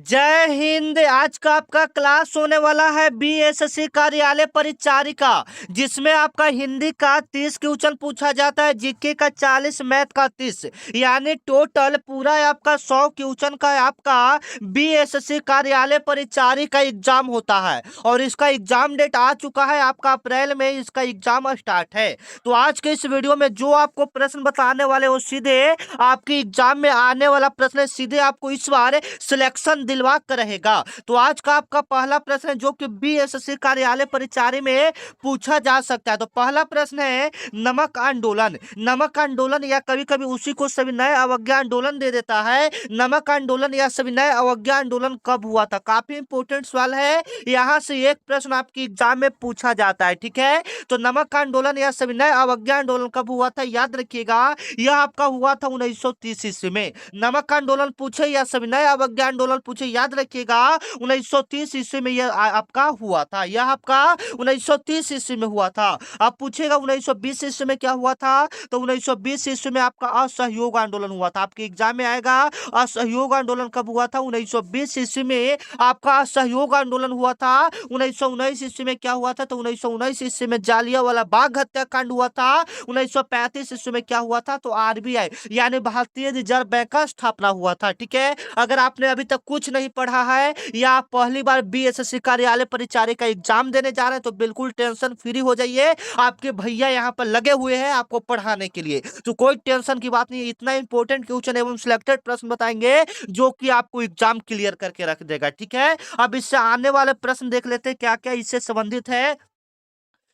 जय हिंद। आज का आपका क्लास होने वाला है बीएसएससी कार्यालय परिचारिका, जिसमें आपका हिंदी का 30 क्वेश्चन पूछा जाता है, जीके का 40, मैथ का 30, यानी टोटल पूरा आपका 100 क्वेश्चन का आपका बीएसएससी कार्यालय परिचारिका एग्जाम होता है। और इसका एग्जाम डेट आ चुका है, आपका अप्रैल में इसका एग्जाम स्टार्ट है। तो आज के इस वीडियो में जो आपको प्रश्न बताने वाले वो सीधे आपकी एग्जाम में आने वाला प्रश्न है, सीधे आपको इस बार सिलेक्शन दिलवा कर रहेगा। तो आज का आपका पहला प्रश्न है जो कि बीएसएससी कार्यालय परिचारी में पूछा जा सकता है। तो पहला प्रश्न है नमक आंदोलन। नमक आंदोलन या कभी कभी उसी को सविनय अवज्ञा आंदोलन दे देता है। नमक आंदोलन या सविनय अवज्ञा आंदोलन कब हुआ था? काफी इंपोर्टेंट सवाल है, यहां से एक प्रश्न आपकी एग्जाम में पूछा जाता है। ठीक है, तो नमक आंदोलन या सविनय अवज्ञा आंदोलन कब हुआ था? याद रखिएगा, यह आपका हुआ था 1930 ईस्वी में। नमक आंदोलन पूछे या सविनय अवज्ञा आंदोलन पूछे, याद रखिएगा 1930 ईस्वी में यह आपका हुआ था। यह आपका 1930 ईस्वी में हुआ था। अब पूछेगा 1920 ईस्वी में क्या हुआ था? तो 1920 ईस्वी में आपका असहयोग आंदोलन हुआ था। आपके एग्जाम में आएगा असहयोग आंदोलन कब हुआ था? 1920 ईस्वी में आपका असहयोग आंदोलन हुआ था। 1919 ईस्वी में क्या हुआ था? तो 1919 ईस्वी में जालियांवाला बाग हत्याकांड हुआ था। 1935 ईस्वी में क्या हुआ था? तो आरबीआई यानी भारतीय रिजर्व बैंक का स्थापना हुआ था। ठीक है, अगर आपने अभी तक कुछ नहीं पढ़ा है या आप पहली बार बीएसएससी कार्यालय परिचारी का एग्जाम देने जा रहे हैं तो बिल्कुल टेंशन फ्री हो जाइए। आपके भैया यहाँ पर लगे हुए हैं आपको पढ़ाने के लिए, तो कोई टेंशन की बात नहीं। इतना इंपॉर्टेंट क्वेश्चन एवं सिलेक्टेड प्रश्न बताएंगे जो कि आपको एग्जाम क्लियर करके रख देगा। ठीक है, अब इससे आने वाले प्रश्न देख लेते हैं क्या क्या इससे संबंधित है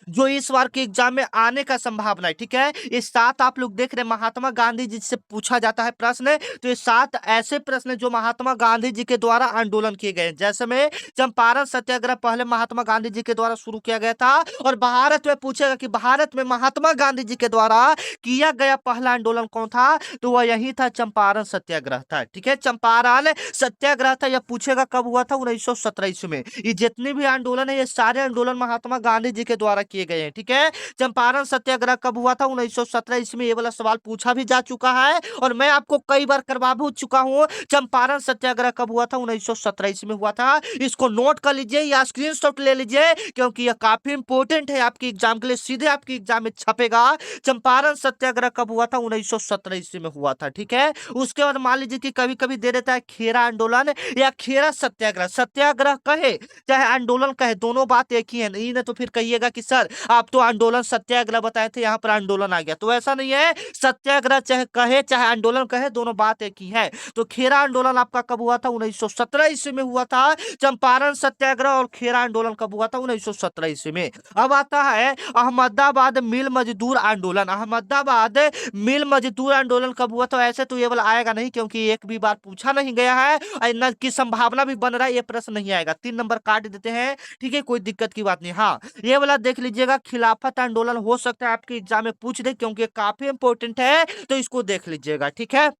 जो इस बार के एग्जाम में आने का संभावना है। ठीक है, ये 7 आप लोग देख रहे हैं महात्मा गांधी जी से पूछा जाता है प्रश्न। तो ये 7 ऐसे प्रश्न जो महात्मा गांधी जी के द्वारा आंदोलन किए गए, जैसे में चंपारण सत्याग्रह पहले महात्मा गांधी जी के द्वारा शुरू किया गया था। और भारत में पूछेगा कि भारत में महात्मा गांधी जी के द्वारा किया गया पहला आंदोलन कौन था? तो वह यही था, चंपारण सत्याग्रह था। ठीक है, चंपारण सत्याग्रह था। यह पूछेगा कब हुआ था? 1917 ईस्वी में। ये जितने भी आंदोलन है ये सारे आंदोलन महात्मा गांधी जी के द्वारा किए गए हैं। ठीक है, चंपारण सत्याग्रह कब हुआ था? 1917 ईस्वी में। ये वाला सवाल पूछा भी जा चुका है और मैं आपको कई बार करवा भी चुका हूं। चंपारण सत्याग्रह कब हुआ था? 1917 ईस्वी में हुआ था। इसको नोट कर लीजिए या स्क्रीनशॉट ले लीजिए, क्योंकि यह काफी इंपॉर्टेंट है आपकी एग्जाम के लिए, सीधे आपकी एग्जाम में छपेगा। चंपारण सत्याग्रह कब हुआ था? 1917 ईस्वी में हुआ था। ठीक है, उसके बाद मान लीजिए कि कभी कभी दे देता है खेरा आंदोलन या खेरा सत्याग्रह। सत्याग्रह कहे चाहे आंदोलन कहे, दोनों बात एक ही है। नहीं ना तो फिर कहिएगा कि सर आप तो आंदोलन सत्याग्रह बताए थे, यहाँ पर आंदोलन आ गया। तो ऐसा नहीं है, सत्याग्रह चाहे कहे चाहे आंदोलन कहे, दोनों बात एक ही है। तो खेरा आंदोलन आपका कब हुआ था? 1917 ईस्वी में हुआ था। चंपारण सत्याग्रह और खेरा आंदोलन कब हुआ था? 1917 ईस्वी में। अब आता है अहमदाबाद मिल मजदूर आंदोलन। अहमदाबाद मिल मजदूर आंदोलन कब हुआ था? ऐसे तो ये वाला आएगा नहीं, क्योंकि एक भी बार पूछा नहीं गया है और न की संभावना भी बन रहा है, ये प्रश्न नहीं आएगा। 3 नंबर काट देते हैं। ठीक है, कोई दिक्कत की बात नहीं। हाँ, ये वाला देख लीजिएगा, खिलाफत आंदोलन हो सकता है आपके एग्जाम में पूछ दे, क्योंकि काफी इंपॉर्टेंट है, तो इसको देख लीजिएगा। ठीक है,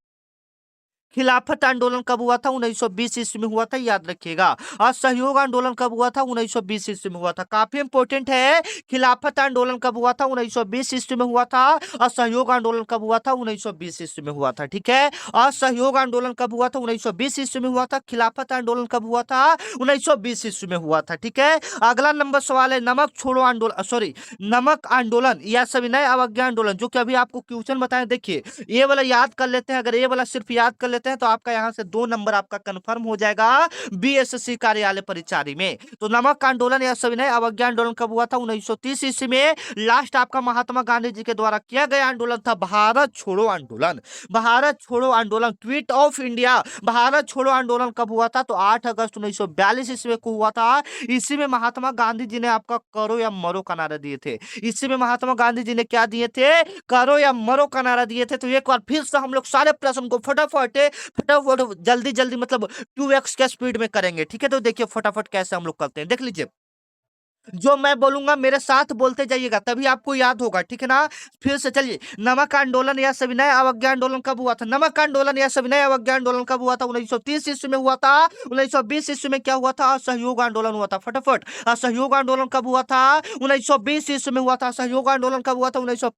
खिलाफत आंदोलन कब हुआ था? 1920 ईस्वी में हुआ था, याद रखिएगा। असहयोग आंदोलन कब हुआ था? 1920 ईस्वी में हुआ था। काफी इंपॉर्टेंट है, खिलाफत आंदोलन कब हुआ था? 1920 ईस्वी में हुआ था। असहयोग आंदोलन कब हुआ था? 1920 ईस्वी में हुआ था। ठीक है, असहयोग आंदोलन कब हुआ था? 1920 ईस्वी में हुआ था। खिलाफत आंदोलन कब हुआ था? 1920 ईस्वी में हुआ था। ठीक है, अगला नंबर सवाल है नमक छोड़ो आंदोलन, सॉरी नमक आंदोलन या सविनय अवज्ञा आंदोलन, जो कि अभी आपको क्वेश्चन बताए। देखिए, ये वाला याद कर लेते हैं। अगर ये वाला सिर्फ याद कर लेते हैं तो आपका यहां से 2 नंबर आपका कंफर्म हो जाएगा बीएसएससी कार्यालय परिचारी में। तो नमक आंदोलन या सविनय अवज्ञा आंदोलन कब हुआ था? 1930 ईस्वी में। लास्ट आपका महात्मा गांधी जी के द्वारा किया गया आंदोलन था भारत छोड़ो आंदोलन। भारत छोड़ो आंदोलन, क्विट ऑफ इंडिया, भारत छोड़ो आंदोलन कब हुआ था? तो 8 अगस्त 1942 ईस्वी को हुआ था। इसी में महात्मा गांधी जी ने आपका करो या मरो का नारा दिए थे। इसी में महात्मा गांधी जी ने क्या दिए थे? करो या मरो का नारा दिए थे। तो एक बार फिर से हम लोग सारे प्रश्न को फटाफट फटाफट जल्दी जल्दी मतलब 2x के स्पीड में करेंगे। ठीक है, तो देखिए फटाफट कैसे हम लोग करते हैं, देख लीजिए। जो मैं बोलूंगा मेरे साथ बोलते जाइएगा, तभी आपको याद होगा। ठीक है ना, फिर से चलिए। नमक आंदोलन या सविनय अवज्ञा आंदोलन कब हुआ था? नमक आंदोलन या सविनय अवज्ञा आंदोलन कब हुआ था? 1930 ईस्वी में हुआ था। 1920 ईस्वी में क्या हुआ था? असहयोग आंदोलन हुआ था। फटाफट, असहयोग आंदोलन कब हुआ था? 1920 ईस्वी में हुआ था। असहयोग आंदोलन कब हुआ था?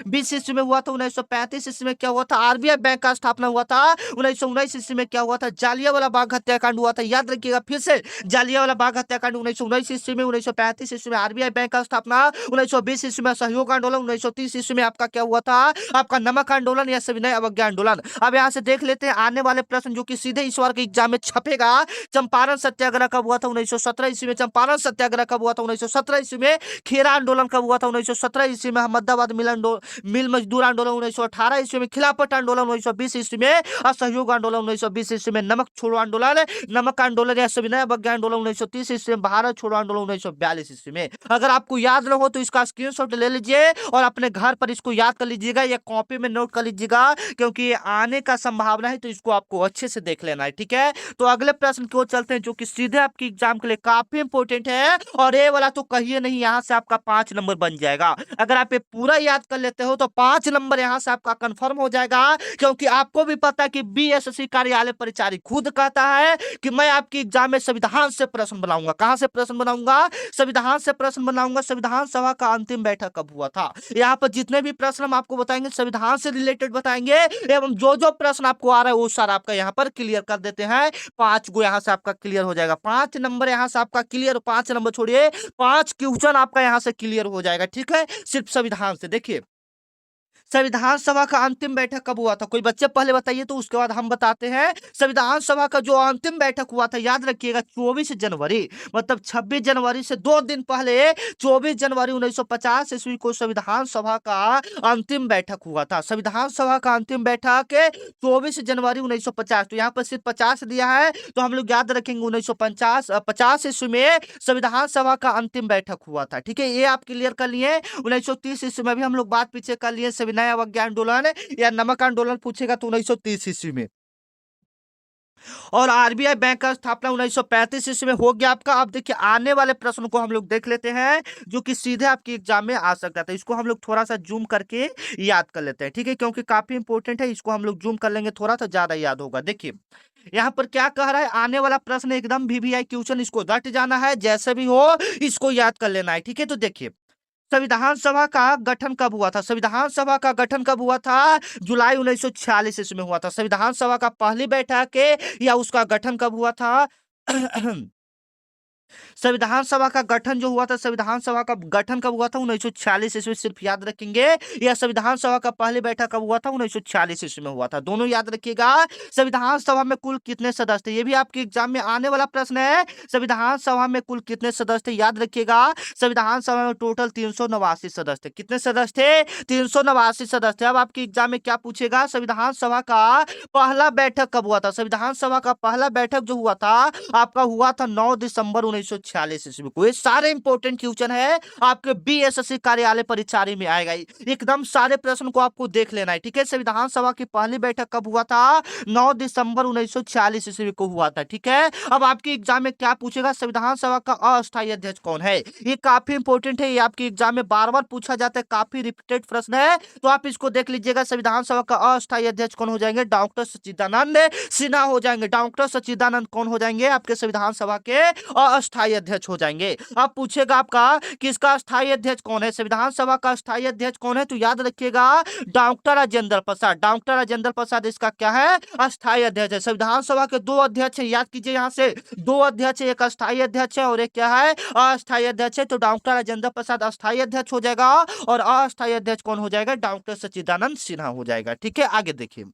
20 ईस्वी में हुआ था। 1935 ईस्वी में क्या हुआ था? आरबीआई बैंक का स्थापना हुआ था। 1919 ईस्वी में क्या हुआ था? जालियांवाला बाग हत्याकांड हुआ था। याद रखिएगा फिर से, जालियांवाला बाग हत्याकांड 1919 ईस्वी में, 1935 ईस्वी में आरबीआई बैंक का स्थापना, 1920 ईस्वी में असहयोग आंदोलन, 1930 ईस्वी में आपका क्या हुआ था? आपका नमक आंदोलन या सविनय अवज्ञा आंदोलन। अब यहाँ से देख लेते हैं आने वाले प्रश्न जो कि सीधे इस बार के एग्जाम में छपेगा। चंपारण सत्याग्रह कब हुआ था? 1917 ईस्वी में। चंपारण सत्याग्रह कब हुआ था? 1917 ईस्वी में। खेरा आंदोलन कब हुआ था? 1917 ईस्वी में। अहमदाबाद मिल मजदूर आंदोलन 1918 ईस्वी में। खिलाफत आंदोलन 1920 ईस्वी में। असहयोग आंदोलन 1920 ईस्वी में। नमक छोड़ो आंदोलन, नमक आंदोलन या सविनय अवज्ञा आंदोलन 1930 ईस्वी में। भारत छोड़ो आंदोलन 1942 ईस्वी में। अगर आपको याद न हो तो इसका स्क्रीनशॉट ले लीजिए और अपने घर पर इसको याद कर लीजिएगा या कॉपी में नोट कर लीजिएगा, क्योंकि ये आने का संभावना है, तो इसको आपको अच्छे से देख लेना है। ठीक है, तो अगले प्रश्न की ओर चलते हैं जो कि सीधे आपकी एग्जाम के लिए काफी इंपोर्टेंट है, और ये वाला तो कहिए नहीं, यहाँ से आपका 5 नंबर बन जाएगा। अगर आप ये पूरा याद कर लेते हो तो 5 नंबर यहाँ से आपका कंफर्म हो जाएगा, क्योंकि आपको भी पता है कि बीएसएससी कार्यालय परिचारी खुद कहता है कि मैं आपकी एग्जाम में संविधान से प्रश्न बनाऊंगा। कहां से प्रश्न बनाऊंगा? संविधान से प्रश्न बनाऊंगा। संविधान सभा का अंतिम बैठक कब हुआ था? यहाँ पर जितने भी प्रश्न हम आपको बताएंगे संविधान से रिलेटेड बताएंगे, एवं जो जो प्रश्न आपको आ रहा है वो सारा आपका यहाँ पर क्लियर कर देते हैं। 5 गो यहाँ से आपका क्लियर हो जाएगा। 5 नंबर यहाँ से आपका क्लियर, 5 नंबर छोड़िए, 5 क्वेश्चन आपका यहाँ से क्लियर हो जाएगा। ठीक है, सिर्फ संविधान से। देखिए, संविधान सभा का अंतिम बैठक कब हुआ था? कोई बच्चे पहले बताइए, तो उसके बाद हम बताते हैं। संविधान सभा का जो अंतिम बैठक हुआ था, याद रखिएगा 24 जनवरी, मतलब 26 जनवरी से 2 दिन पहले 24 जनवरी 1950 ईस्वी को संविधान सभा का अंतिम बैठक हुआ था। संविधान सभा का अंतिम बैठक 24 जनवरी 1950। तो यहाँ पर सिर्फ 50 दिया है, तो हम लोग याद रखेंगे 1950 ईस्वी में संविधान सभा का अंतिम बैठक हुआ था। ठीक है, ये आप क्लियर कर लिए। 1930 ईस्वी में भी हम लोग बात पीछे कर लिए। सविनय अवज्ञा आंदोलन या नमक आंदोलन पूछेगा तो 1930 ईस्वी में। और आरबीआई बैंक का स्थापना 1935 ईस्वी में हो गया आपका। अब देखिए आने वाले प्रश्न को हम लोग देख लेते हैं, जो कि सीधे आपकी एग्जाम में आ सकता था। इसको हम लोग थोड़ा सा जूम करके याद कर लेते हैं। ठीक है, क्योंकि काफी इंपॉर्टेंट है, इसको हम लोग जूम कर लेंगे थोड़ा सा ज्यादा याद होगा। देखिए यहाँ पर क्या कह रहा है, आने वाला प्रश्न एकदम वीवीआई क्वेश्चन, इसको रट जाना है, जैसे भी हो इसको याद कर लेना है। ठीक है, तो देखिए संविधान सभा का गठन कब हुआ था? संविधान सभा का गठन कब हुआ था? जुलाई 1946 ईस्वी में हुआ था। संविधान सभा का पहली बैठक या उसका गठन कब हुआ था? संविधान सभा का गठन जो हुआ था, संविधान सभा का गठन कब हुआ था? 1946 ईस्वी, सिर्फ याद रखेंगे। या संविधान सभा का पहली बैठक कब हुआ था? 1946 ईस्वी में हुआ था। दोनों याद रखिएगा। संविधान सभा में कुल कितने सदस्य थे? ये भी आपके एग्जाम में आने वाला प्रश्न है। संविधान सभा में कुल कितने सदस्य थे? याद रखिएगा, संविधान सभा में टोटल 389 सदस्य थे। कितने सदस्य थे? 389 सदस्य थे। अब आपके एग्जाम में क्या पूछेगा? संविधान सभा का पहला बैठक कब हुआ था? संविधान सभा का पहला बैठक जो हुआ था आपका, हुआ था 9 दिसंबर 1946 ईस्वी को। ये सारे इंपॉर्टेंट क्वेश्चन है, आपके बीएसएससी कार्यालय परिचारी में आएगा। एकदम सारे प्रश्न को आपको देख लेना है। ठीक है, संविधान सभा की पहली बैठक कब हुआ था? 9 दिसंबर 1946 ईस्वी को हुआ था। ठीक है, अब आपके एग्जाम में क्या पूछेगा? संविधान सभा का अस्थायी अध्यक्ष कौन है? ये काफी इंपॉर्टेंट है, ये आपके एग्जाम में बार बार पूछा जाता है, काफी रिपीटेड प्रश्न है, तो आप इसको देख लीजिएगा। संविधान सभा का अस्थायी अध्यक्ष कौन हो जाएंगे? डॉक्टर सच्चिदानंद सिन्हा हो जाएंगे। डॉक्टर सच्चिदानंद कौन हो जाएंगे? आपके संविधान सभा के अस्थायी अध्यक्ष हो जाएंगे। अब पूछेगा आपका कि इसका अस्थायी अध्यक्ष कौन है? संविधान सभा का अस्थायी अध्यक्ष कौन है? तो याद रखिएगा डॉक्टर राजेंद्र प्रसाद। डॉक्टर राजेंद्र प्रसाद इसका क्या है? अस्थायी अध्यक्ष है। संविधान सभा के 2 अध्यक्ष है, याद कीजिए, यहाँ से 2 अध्यक्ष है, एक अस्थायी अध्यक्ष है और एक क्या है? अस्थायी अध्यक्ष है। तो डॉक्टर राजेंद्र प्रसाद अस्थायी अध्यक्ष हो जाएगा और अस्थायी अध्यक्ष कौन हो जाएगा? डॉक्टर सच्चिदानंद सिन्हा हो जाएगा। ठीक है, आगे देखिए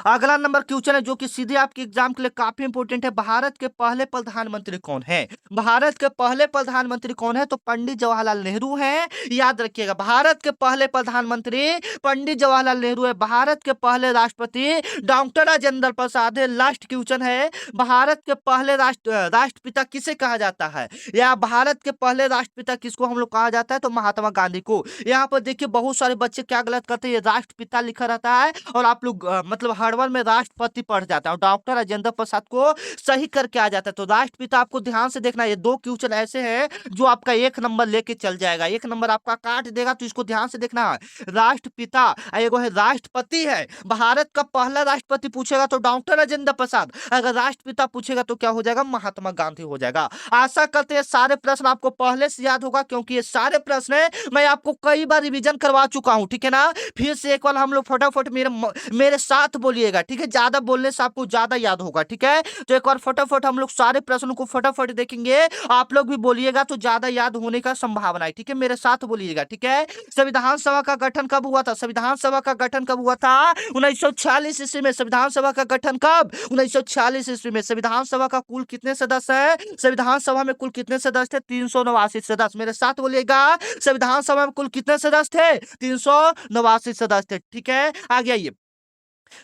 अगला नंबर क्वेश्चन है जो कि सीधे आपके एग्जाम के लिए काफी इंपॉर्टेंट है। भारत के पहले प्रधानमंत्री कौन है? भारत के पहले प्रधानमंत्री कौन है? तो पंडित जवाहरलाल नेहरू हैं। याद रखिएगा, भारत के पहले प्रधानमंत्री पंडित जवाहरलाल नेहरू है। भारत के पहले राष्ट्रपति डॉक्टर राजेंद्र प्रसाद है। लास्ट क्वेश्चन है, भारत के पहले राष्ट्रपिता किसे कहा जाता है? या भारत के पहले राष्ट्रपिता किसको हम लोग कहा जाता है? तो महात्मा गांधी को। यहाँ पर देखिए बहुत सारे बच्चे क्या गलत करते हैं, ये राष्ट्रपिता लिखा रहता है और आप लोग मतलब हड़बड़ में राष्ट्रपति पढ़ जाता है और डॉक्टर राजेंद्र प्रसाद को सही करके आ जाता है। तो राष्ट्रपिता आपको ध्यान से देखना, ये दो क्वेश्चन ऐसे हैं जो आपका 1 नंबर लेके चल जाएगा, 1 नंबर आपका काट देगा, तो इसको ध्यान से देखना। राष्ट्रपिता एगो है राष्ट्रपति है, भारत का पहला राष्ट्रपति पूछेगा तो डॉक्टर राजेंद्र प्रसाद, अगर राष्ट्रपिता पूछेगा तो क्या हो जाएगा, महात्मा गांधी हो जाएगा। आशा करते हैं सारे प्रश्न आपको पहले से याद होगा, क्योंकि ये सारे प्रश्न मैं आपको कई बार रिवीजन करवा चुका हूं, ठीक है ना। फिर से एक बार हम लोग फटाफट मेरे साथ बोलिएगा, ठीक है, ज्यादा बोलने से आपको ज्यादा याद होगा, ठीक है। तो एक बार फटाफट हम लोग सारे प्रश्नों को फटाफट देखेंगे, आप लोग भी बोलिएगा तो ज्यादा याद होने का संभावना है, ठीक है, मेरे साथ बोलिएगा, ठीक है। संविधान सभा का गठन कब हुआ था? संविधान सभा का गठन कब हुआ था? 1946 ईस्वी में। संविधान सभा का गठन कब? 1946 ईस्वी में। संविधान सभा का कुल कितने सदस्य है? संविधान सभा में कुल कितने सदस्य थे? 389 सदस्य। मेरे साथ बोलिएगा, संविधान सभा में कुल कितने सदस्य थे? 389 सदस्य थे, ठीक है। आगे आइए,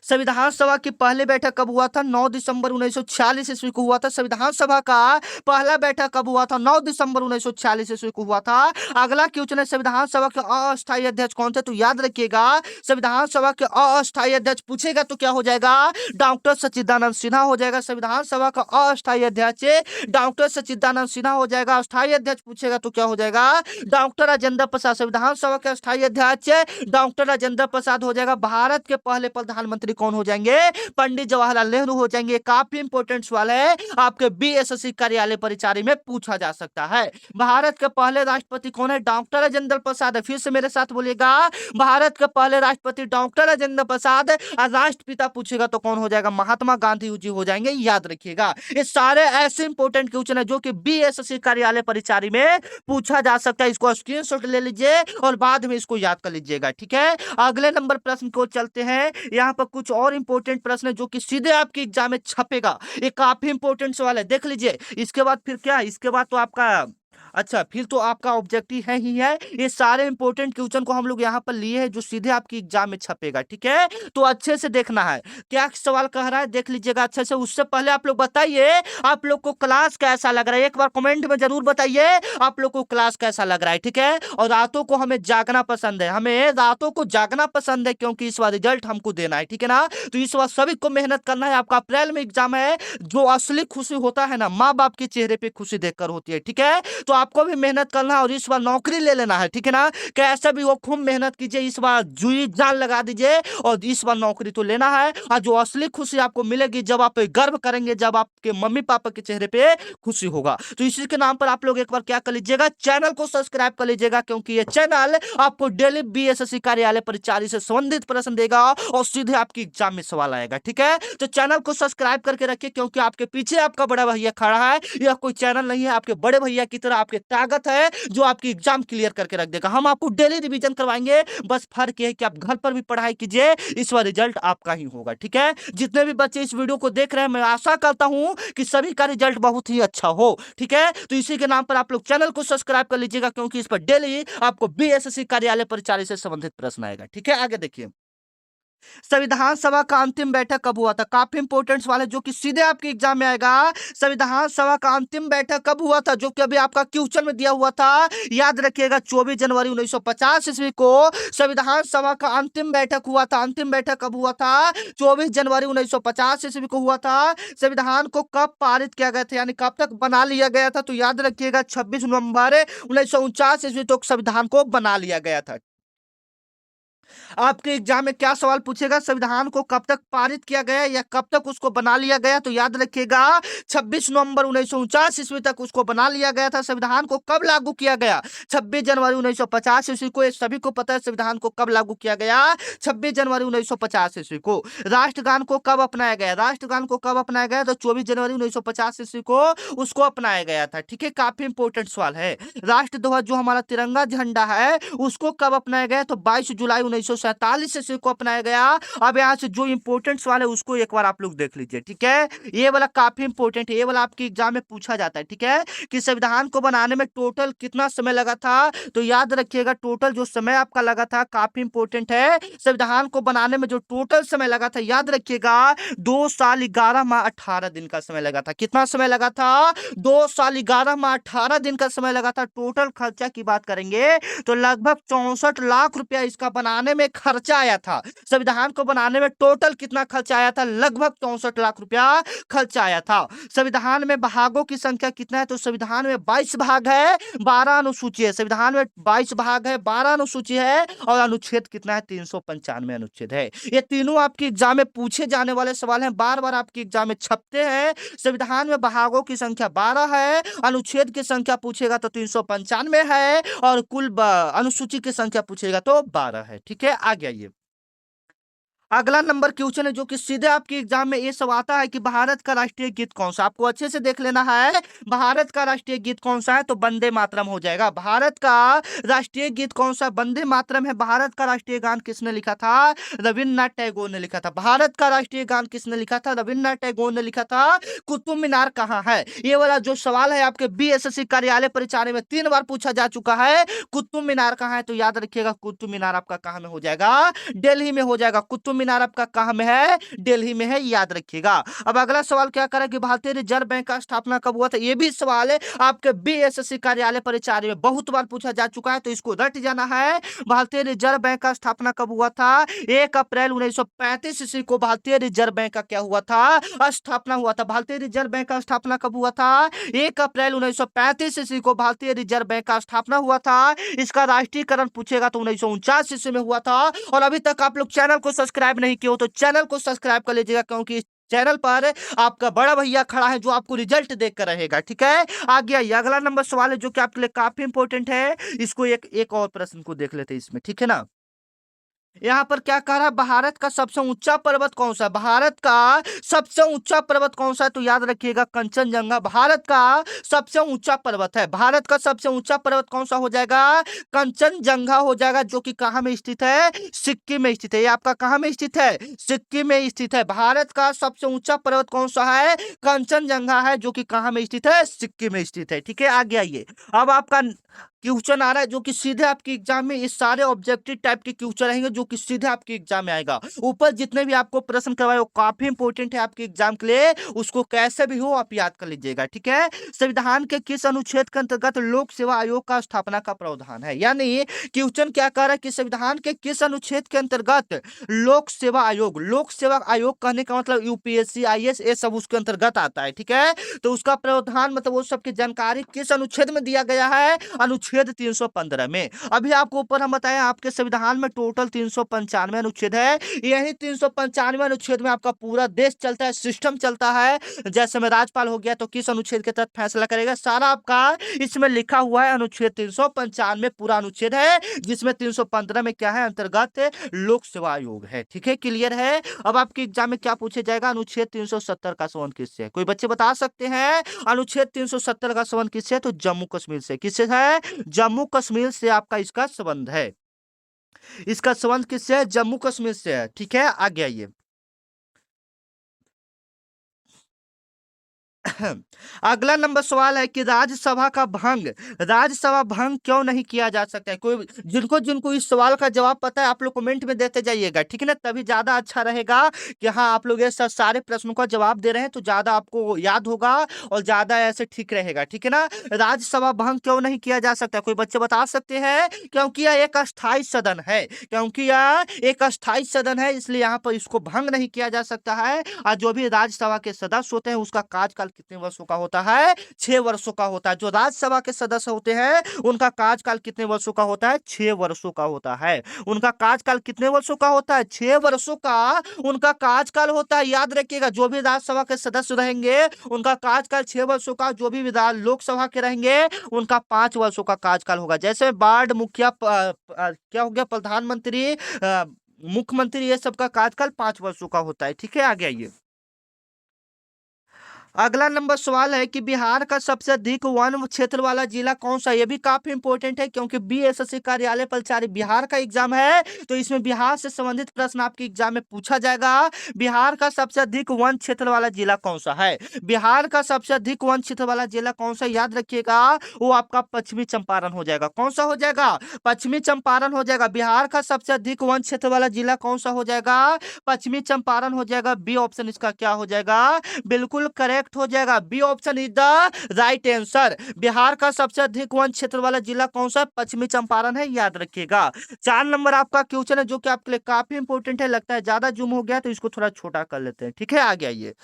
संविधान सभा की पहली बैठक कब हुआ था? 9 दिसंबर 1946 ईस्वी को हुआ था। संविधान सभा का पहला बैठक कब हुआ था? 9 दिसंबर 1946 ईस्वी को हुआ था। अगला क्वेश्चन है, संविधान सभा के अस्थायी अध्यक्ष कौन थे? तो याद रखिएगा, संविधान सभा के अस्थायी अध्यक्ष पूछेगा तो क्या हो जाएगा? डॉक्टर सच्चिदानंद सिन्हा हो जाएगा। संविधान सभा का अस्थायी अध्यक्ष डॉक्टर सच्चिदानंद सिन्हा हो जाएगा। अस्थायी अध्यक्ष पूछेगा तो क्या हो जाएगा? डॉक्टर राजेंद्र प्रसाद। संविधान सभा के अस्थायी अध्यक्ष डॉक्टर राजेंद्र प्रसाद हो जाएगा। भारत के पहले प्रधानमंत्री कौन हो जाएंगे? पंडित जवाहरलाल नेहरू हो जाएंगे। काफी इंपोर्टेंट सवाल है, आपके बीएसएससी कार्यालय परिचारी में पूछा जा सकता है। भारत के पहले राष्ट्रपति कौन है? डॉक्टर राजेंद्र प्रसाद। फिर से मेरे साथ बोलिएगा, भारत के पहले राष्ट्रपति डॉक्टर राजेंद्र प्रसाद। और राष्ट्रपिता पूछेगा तो कौन हो जाएगा? महात्मा गांधी जी हो जाएंगे, याद रखिएगा। ये सारे ऐसे इंपोर्टेंट क्वेश्चन है जो कि बीएसएससी कार्यालय परिचारी में पूछा जा सकता है। इसको स्क्रीनशॉट ले लीजिए और बाद में इसको याद कर लीजिएगा, ठीक है। अगले नंबर प्रश्न को चलते हैं। यहाँ पर कुछ और इंपॉर्टेंट प्रश्न है जो कि सीधे आपके एग्जाम में छपेगा। ये काफी इंपॉर्टेंट सवाल है, देख लीजिए। इसके बाद फिर क्या है? इसके बाद तो आपका, अच्छा, फिर तो आपका ऑब्जेक्टिव है ही है। ये सारे इंपॉर्टेंट क्वेश्चन को हम लोग यहाँ पर लिए हैं जो सीधे आपकी एग्जाम में छपेगा, ठीक है। तो अच्छे से देखना है क्या सवाल कह रहा है, देख लीजिएगा अच्छे से। उससे पहले आप लोग बताइए, आप लोग को क्लास कैसा लग रहा है? एक बार कमेंट में जरूर बताइए आप लोग को क्लास कैसा लग रहा है, ठीक है। और रातों को हमें जागना पसंद है, हमें रातों को जागना पसंद है, क्योंकि इस बार रिजल्ट हमको देना है, ठीक है ना। तो इस बार सभी को मेहनत करना है। आपका अप्रैल में एग्जाम है। जो असली खुशी होता है ना, माँ बाप के चेहरे पे खुशी देखकर होती है, ठीक है। तो आपको भी मेहनत करना है और इस बार नौकरी ले लेना है, ठीक है ना। कैसे भी वो खूब मेहनत कीजिए, इस बार जुई जान लगा दीजिए और इस बार नौकरी तो लेना है। और जो असली खुशी आपको मिलेगी जब आप गर्व करेंगे, जब आपके मम्मी पापा के चेहरे पे खुशी होगा। तो इसी के नाम पर आप लोग एक बार क्या कर लीजिएगा, चैनल को सब्सक्राइब कर लीजिएगा, क्योंकि ये चैनल आपको डेली बीएसएससी कार्यालय परिचारी से संबंधित प्रश्न देगा और सीधे आपकी एग्जाम में सवाल आएगा, ठीक है। तो चैनल को सब्सक्राइब करके रखिए, क्योंकि आपके पीछे आपका बड़ा भैया खड़ा है। यह कोई चैनल नहीं है, आपके बड़े भैया की तरह आपके ताकत है जो आपकी एग्जाम क्लियर करके रख देगा। हम आपको डेली रिवीजन करवाएंगे, बस फर्क ये है कि आप घर पर भी पढ़ाई कीजिए, इस बार रिजल्ट आपका ही होगा, ठीक है। जितने भी बच्चे इस वीडियो को देख रहे हैं, मैं आशा करता हूं कि सभी का रिजल्ट बहुत ही अच्छा हो, ठीक है। तो इसी के नाम पर आप लोग चैनल को सब्सक्राइब कर लीजिएगा, क्योंकि इस पर डेली आपको बीएसएससी कार्यालय परिचारी से संबंधित प्रश्न आएगा, ठीक है। आगे देखिए, संविधान सभा का अंतिम बैठक कब हुआ था? काफी इंपोर्टेंट सवाल है जो कि सीधे आपके एग्जाम में आएगा। संविधान सभा का अंतिम बैठक कब हुआ था, जो कि अभी आपका क्वेश्चन में दिया हुआ था, याद रखिएगा। 24 जनवरी 1950 ईस्वी को संविधान सभा का अंतिम बैठक हुआ था। अंतिम बैठक कब हुआ था? 24 जनवरी 1950 ईस्वी को हुआ था। संविधान को कब पारित किया गया था, यानी कब तक बना लिया गया था? तो याद रखिएगा 26 नवंबर 1949 ईस्वी तक संविधान को बना लिया गया था। आपके एग्जाम में क्या सवाल पूछेगा, संविधान को कब तक पारित किया गया या कब तक उसको बना लिया गया? तो याद रखिएगा 26 नवंबर 1949 ईस्वी तक उसको बना लिया गया था। संविधान को कब लागू किया गया? 26 जनवरी 1950 ईस्वी को। सभी को पता है संविधान को कब लागू किया गया, 26 जनवरी 1950 ईस्वी को। राष्ट्रगान को कब अपनाया गया? राष्ट्रगान को कब अपनाया गया? तो 24 जनवरी 1950 ईस्वी को उसको अपनाया गया था, ठीक है। काफी इंपोर्टेंट सवाल है। राष्ट्रध्वज जो हमारा तिरंगा झंडा है उसको कब अपनाया गया? तो 22 जुलाई 1947 ईस्वी को अपनाया गया। अब यहाँ से जो इंपोर्टेंट सवाल है उसको एक बार आप लोग देख लीजिए, ठीक है। ये वाला काफी इंपोर्टेंट है, ये वाला आपके एग्जाम में पूछा जाता है, ठीक है, कि संविधान को बनाने में टोटल कितना समय लगा था? तो याद रखिएगा टोटल जो समय आपका लगा था, काफी इंपोर्टेंट है। संविधान को बनाने में जो टोटल समय लगा था, याद रखिएगा 2 साल 11 माह 18 दिन का समय लगा था। कितना समय लगा था? 2 साल 11 माह 18 दिन का समय लगा था। टोटल खर्चा की बात करेंगे तो लगभग 64 लाख रुपया इसका बनाने बनाने में खर्चा आया था, संविधान को बनाने में टोटल कितना खर्चा आया था? लगभग 64 लाख रुपया खर्चा आया था। संविधान में भागों की संख्या कितना है? तो संविधान में 22 भाग है, 12 अनुसूची है। संविधान में 22 भाग है, 12 अनुसूची है और अनुच्छेद कितना है? 395 अनुच्छेद है। ये तीनों आपके एग्जाम में पूछे जाने वाले सवाल हैं, बार बार आपके एग्जाम में छपते हैं। संविधान में भागों की संख्या 12 है, अनुच्छेद की संख्या पूछेगा तो 395 है और कुल अनुसूची की संख्या पूछेगा तो 12 है। ठीक है, आ गया ये। अगला नंबर क्वेश्चन है जो कि सीधे आपके एग्जाम में ये सब आता है कि भारत का राष्ट्रीय गीत कौन सा? आपको अच्छे से देख लेना है, भारत का राष्ट्रीय गीत कौन सा है? तो वंदे मातरम हो जाएगा। भारत का राष्ट्रीय गीत कौन सा? वंदे मातरम है। भारत का राष्ट्रीय गान किसने लिखा था? रविन्द्रनाथ टैगोर ने लिखा था। भारत का राष्ट्रीय गान किसने लिखा था? रविन्द्रनाथ टैगोर ने लिखा था। कुतुब मीनार कहाँ है? ये वाला जो सवाल है आपके बीएसएससी कार्यालय परीक्षा में 3 बार पूछा जा चुका है। कुतुब मीनार कहाँ है? तो याद रखिएगा, कुतुब मीनार आपका कहाँ में हो जाएगा? दिल्ली में हो जाएगा। कुतुब मीनार आपका कहां में है? दिल्ली में है, याद रखिएगा। अब अगला सवाल क्या करें कि भारतीय रिजर्व बैंक का स्थापना कब हुआ था? ये भी सवाल है आपके बीएसएससी कार्यालय परीक्षा में बहुत बार पूछा जा चुका है, तो इसको रट जाना है। भारतीय रिजर्व बैंक का स्थापना कब हुआ था? 1 अप्रैल 1935 ईस्वी को भारतीय रिजर्व बैंक का क्या हुआ था? स्थापना हुआ था। भारतीय रिजर्व बैंक का स्थापना कब हुआ था? 1 अप्रैल 1935 ईस्वी को भारतीय रिजर्व बैंक का स्थापना हुआ था। इसका राष्ट्रीयकरण पूछेगा तो 1949 ईस्वी में हुआ था। और अभी तक आप लोग चैनल को सब्सक्राइब नहीं किए हो तो चैनल को सब्सक्राइब कर लीजिएगा, क्योंकि इस चैनल पर आपका बड़ा भैया खड़ा है जो आपको रिजल्ट देखकर रहेगा। ठीक है, आ गया ये अगला नंबर सवाल है जो कि आपके लिए काफी इंपॉर्टेंट है। इसको एक और प्रश्न को देख लेते हैं इसमें, ठीक है ना। यहाँ पर क्या कह रहा है? भारत का सबसे ऊंचा पर्वत कौन सा है? भारत का सबसे ऊंचा पर्वत कौन सा है? तो याद रखिएगा, कंचनजंगा भारत का सबसे ऊंचा पर्वत है। भारत का सबसे ऊंचा पर्वत कौन सा हो जाएगा? कंचनजंगा हो जाएगा, जो कि कहाँ में स्थित है? सिक्किम में स्थित है। ये आपका कहाँ में स्थित है? सिक्किम में स्थित है। भारत का सबसे ऊंचा पर्वत कौन सा है? कंचनजंगा है, जो कि कहाँ में स्थित है? सिक्किम में स्थित है। ठीक है, आ गया ये। अब आपका क्वेश्चन आ रहा है जो कि सीधे आपके एग्जाम में, ये सारे ऑब्जेक्टिव टाइप के क्वेश्चन रहेंगे जो कि सीधे आपके एग्जाम में आएगा। ऊपर जितने भी आपको प्रश्न करवाए वो काफी इंपॉर्टेंट है आपके एग्जाम के लिए, उसको कैसे भी हो आप याद कर लीजिएगा। ठीक है, संविधान के किस अनुच्छेद के अंतर्गत लोक सेवा आयोग का स्थापना का प्रावधान है? यानी क्वेश्चन क्या कह रहा है कि संविधान के किस अनुच्छेद के अंतर्गत लोक सेवा आयोग, लोक सेवा आयोग कहने का मतलब यूपीएससी, आईएएस, ये सब उसके अंतर्गत आता है। ठीक है, तो उसका प्रावधान मतलब वो सबकी जानकारी किस अनुच्छेद में दिया गया है? अनुच्छेद 315 में। अभी आपको ऊपर हम बताएं आपके संविधान में टोटल 395 अनुच्छेद है। यही 395 अनुच्छेद में आपका पूरा देश चलता है, सिस्टम चलता है। जैसे में राज्यपाल हो गया तो किस अनुच्छेद के तहत फैसला करेगा, सारा आपका इसमें लिखा हुआ है। अनुच्छेद 395 पूरा अनुच्छेद है, जिसमें 315 में क्या है? अंतर्गत लोक सेवा आयोग है। ठीक है, क्लियर है। अब आपके एग्जाम में क्या पूछे जाएगा? अनुच्छेद 370 का संबंध किससे है? कोई बच्चे बता सकते हैं अनुच्छेद 370 का संबंध किससे है? तो जम्मू कश्मीर से। किससे है? जम्मू कश्मीर से आपका इसका संबंध है। इसका संबंध किससे है? जम्मू कश्मीर से है। ठीक है, आ गया ये। अगला नंबर सवाल है कि राज्यसभा का भंग, राज्यसभा भंग क्यों नहीं किया जा सकता है? कोई जिनको जिनको इस सवाल का जवाब पता है आप लोग कमेंट में देते जाइएगा, ठीक है ना, तभी ज्यादा अच्छा रहेगा कि हाँ आप लोग ये सारे प्रश्नों का जवाब दे रहे हैं तो ज्यादा आपको याद होगा और ज्यादा ऐसे ठीक रहेगा। ठीक है ना, राज्यसभा भंग क्यों नहीं किया जा सकता? कोई बच्चे बता सकते हैं? क्योंकि यह एक अस्थायी सदन है, क्योंकि यह एक अस्थायी सदन है, इसलिए यहाँ पर इसको भंग नहीं किया जा सकता है। और जो भी राज्यसभा के सदस्य होते हैं उसका कार्यकाल कितने वर्षों का होता है? 6 वर्षों का होता है। जो राज्यसभा के सदस्य होते हैं उनका कार्यकाल कितने वर्षों का होता है? 6 वर्षों का होता है। उनका कार्यकाल कितने वर्षों का होता है? 6 वर्षों का उनका कार्यकाल होता है। याद रखिएगा, जो भी राज्यसभा के सदस्य रहेंगे उनका कार्यकाल 6 वर्षों का, जो भी विधान लोकसभा के रहेंगे उनका 5 वर्षों का कार्यकाल होगा। जैसे बाढ़ मुखिया क्या हो गया, प्रधानमंत्री, मुख्यमंत्री, ये सबका कार्यकाल 5 वर्षों का होता है। ठीक है, आ गया ये। अगला नंबर सवाल है कि बिहार का सबसे अधिक वन क्षेत्र वाला जिला कौन सा? ये भी काफी इंपॉर्टेंट है, क्योंकि बीएसएससी कार्यालय परीक्षा बिहार का एग्जाम है, तो इसमें बिहार से संबंधित प्रश्न आपके एग्जाम में पूछा जाएगा। बिहार का सबसे अधिक वन क्षेत्र वाला जिला कौन सा है? बिहार का सबसे अधिक वन क्षेत्र वाला जिला कौन सा? याद रखिएगा, वो आपका पश्चिमी चंपारण हो जाएगा। कौन सा हो जाएगा? पश्चिमी चंपारण हो जाएगा। बिहार का सबसे अधिक वन क्षेत्र वाला जिला कौन सा हो जाएगा? पश्चिमी चंपारण हो जाएगा। बी ऑप्शन इसका क्या हो जाएगा? बिल्कुल करेक्ट करेक्ट हो जाएगा। B option is the right answer. Bihar का सबसे अधिक वन क्षेत्र वाला जिला कौन सा है? पश्चिमी चंपारण है, याद रखिएगा। 4 नंबर आपका क्वेश्चन है जो कि आपके लिए काफी इंपॉर्टेंट है, लगता है ज्यादा जूम हो गया तो इसको थोड़ा छोटा कर लेते हैं, ठीक है। आगे आइए।